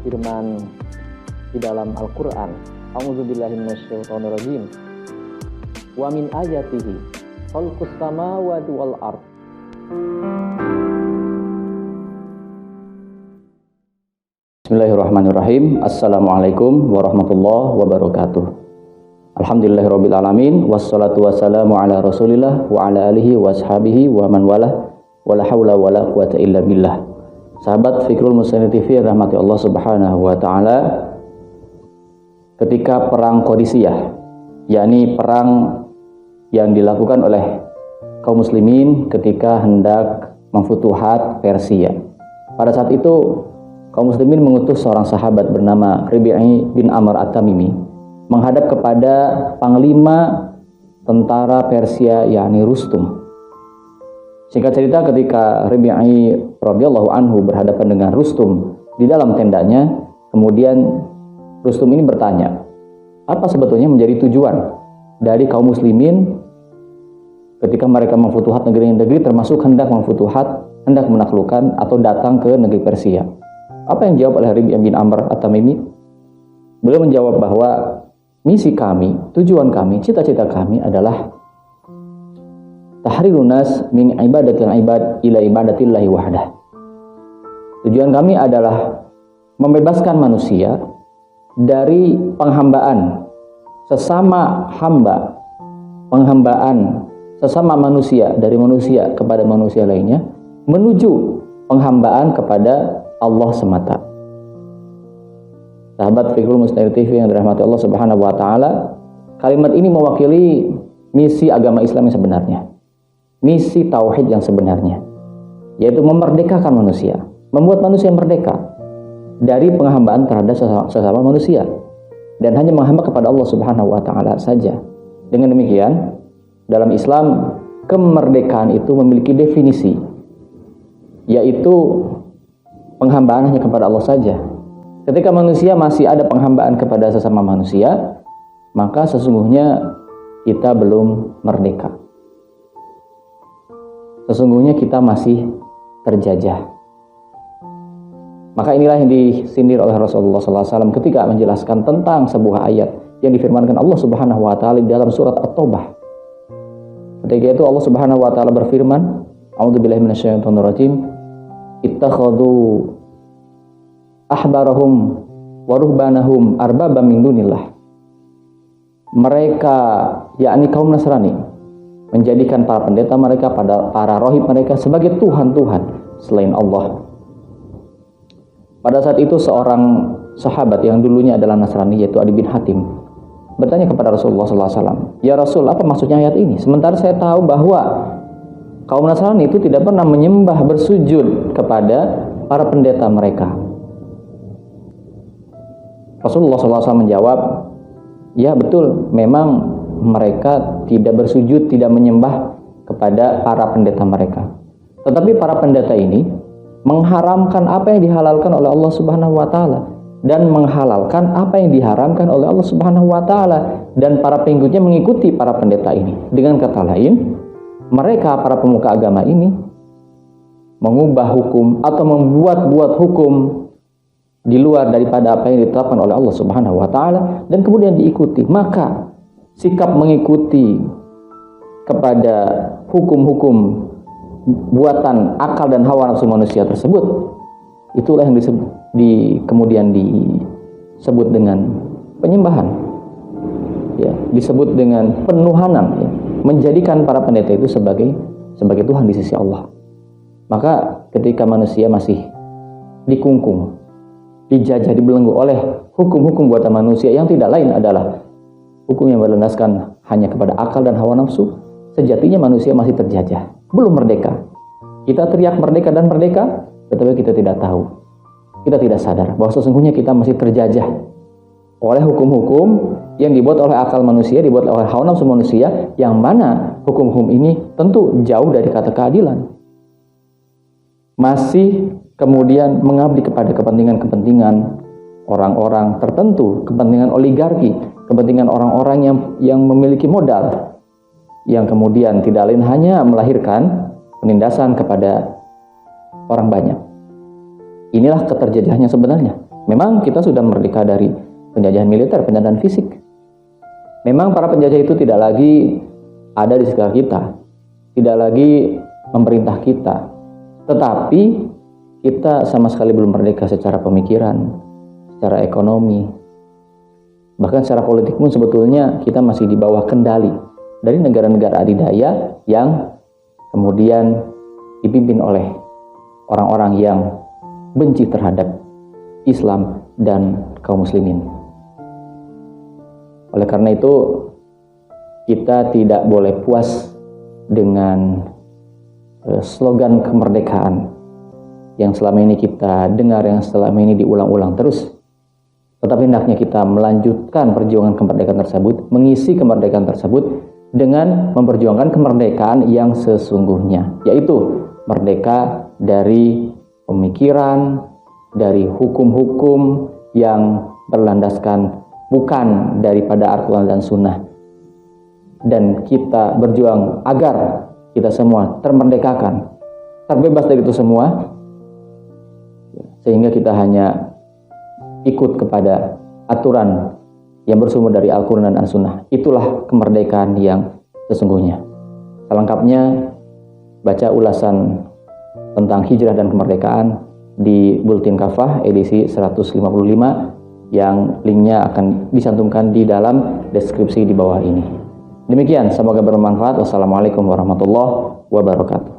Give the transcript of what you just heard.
firman di dalam Al-Qur'an, A'udzubillahi minasyaitonirrajim. Wa min ayatihi khalqus samawati wal ard. Bismillahirrahmanirrahim. Assalamualaikum warahmatullahi wabarakatuh. Alhamdulillahirabbil alamin, wassalatu wassalamu ala Rasulillah wa ala alihi wa ashabihi wa man walah, wala haula wala quwata illa billah. Sahabat Fikrul Muslim TV rahmati Allah Subhanahu wa taala, ketika perang Qadisiyah, yakni perang yang dilakukan oleh kaum muslimin ketika hendak memfutuhat Persia. Pada saat itu kaum muslimin mengutus seorang sahabat bernama Rabi'i bin Amr At-Tamimi menghadap kepada panglima tentara Persia, yakni Rustum. Singkat cerita, ketika Rabi'i radhiyallahu anhu berhadapan dengan Rustum di dalam tendanya, kemudian Rustum ini bertanya, apa sebetulnya menjadi tujuan dari kaum muslimin ketika mereka memfutuhat negeri-negeri, termasuk hendak memfutuhat, hendak menaklukkan atau datang ke negeri Persia? Apa yang dijawab oleh Rabi'i bin Amr At-Tamimi? Beliau menjawab bahwa misi kami, tujuan kami, cita-cita kami adalah tahrirun nas min ibadatil ibad ila ibadatillahi wahdah. Tujuan kami adalah membebaskan manusia dari penghambaan sesama hamba, penghambaan sesama manusia dari manusia kepada manusia lainnya, menuju penghambaan kepada Allah semata. Sahabat Fikrul Muslim TV yang dirahmati Allah Subhanahu wa taala, kalimat ini mewakili misi agama Islam yang sebenarnya. Misi tauhid yang sebenarnya, yaitu memerdekakan manusia, membuat manusia merdeka dari penghambaan terhadap sesama manusia dan hanya menghamba kepada Allah Subhanahu wa taala saja. Dengan demikian, dalam Islam kemerdekaan itu memiliki definisi, yaitu penghambaan hanya kepada Allah saja. Ketika manusia masih ada penghambaan kepada sesama manusia, maka sesungguhnya kita belum merdeka. Sesungguhnya kita masih terjajah. Maka inilah yang disindir oleh Rasulullah SAW ketika menjelaskan tentang sebuah ayat yang difirmankan Allah Subhanahu wa taala di dalam surat At-Taubah. Ketika itu Allah Subhanahu wa taala berfirman, A'udzubillahi minasyaitonirrajim, ittakhadhu ahbarahum wa ruhbanahum arbaba min dunillah. Mereka, yakni kaum Nasrani, menjadikan para pendeta mereka, para rohib mereka sebagai Tuhan-Tuhan selain Allah. Pada saat itu seorang sahabat yang dulunya adalah Nasrani, yaitu Adi bin Hatim, bertanya kepada Rasulullah SAW, ya Rasul, apa maksudnya ayat ini? Sementara saya tahu bahwa kaum Nasrani itu tidak pernah menyembah, bersujud kepada para pendeta mereka. Rasulullah SAW menjawab, ya betul, memang mereka tidak bersujud, tidak menyembah kepada para pendeta mereka. Tetapi para pendeta ini mengharamkan apa yang dihalalkan oleh Allah Subhanahu wa taala dan menghalalkan apa yang diharamkan oleh Allah Subhanahu wa taala, dan para pengikutnya mengikuti para pendeta ini. Dengan kata lain, mereka para pemuka agama ini mengubah hukum atau membuat hukum di luar daripada apa yang ditetapkan oleh Allah Subhanahu wa taala dan kemudian diikuti. Maka sikap mengikuti kepada hukum-hukum buatan akal dan hawa nafsu manusia tersebut, itulah yang kemudian disebut dengan penyembahan, ya, disebut dengan penuhanan, ya, menjadikan para pendeta itu sebagai Tuhan di sisi Allah. Maka ketika manusia masih dikungkung, dijajah, dibelenggu oleh hukum-hukum buatan manusia yang tidak lain adalah hukum yang berlandaskan hanya kepada akal dan hawa nafsu, sejatinya manusia masih terjajah, belum merdeka. Kita teriak merdeka dan merdeka, tetapi kita tidak tahu, kita tidak sadar bahwa sesungguhnya kita masih terjajah oleh hukum-hukum yang dibuat oleh akal manusia, dibuat oleh hawa nafsu manusia, yang mana hukum-hukum ini tentu jauh dari kata keadilan. Masih kemudian mengabdi kepada kepentingan-kepentingan orang-orang tertentu, kepentingan oligarki, kepentingan orang-orang yang memiliki modal, yang kemudian tidak lain hanya melahirkan penindasan kepada orang banyak. Inilah keterjajahannya sebenarnya. Memang kita sudah merdeka dari penjajahan militer, penjajahan fisik. Memang para penjajah itu tidak lagi ada di sekitar kita, tidak lagi memerintah kita. Tetapi kita sama sekali belum merdeka secara pemikiran, secara ekonomi. Bahkan secara politik pun sebetulnya kita masih di bawah kendali dari negara-negara adidaya yang kemudian dipimpin oleh orang-orang yang benci terhadap Islam dan kaum muslimin. Oleh karena itu, kita tidak boleh puas dengan slogan kemerdekaan yang selama ini kita dengar, yang selama ini diulang-ulang terus. Tetapi hendaknya kita melanjutkan perjuangan kemerdekaan tersebut, mengisi kemerdekaan tersebut dengan memperjuangkan kemerdekaan yang sesungguhnya, yaitu merdeka dari pemikiran, dari hukum-hukum yang berlandaskan bukan daripada Al-Quran dan Sunnah. Dan kita berjuang agar kita semua termerdekakan, terbebas dari itu semua, sehingga kita hanya ikut kepada aturan yang bersumber dari Al-Quran dan As-Sunnah. Itulah kemerdekaan yang sesungguhnya. Selengkapnya baca ulasan tentang hijrah dan kemerdekaan di Bulletin Kafah edisi 155 yang linknya akan disantumkan di dalam deskripsi di bawah ini. Demikian, semoga bermanfaat. Wassalamualaikum warahmatullahi wabarakatuh.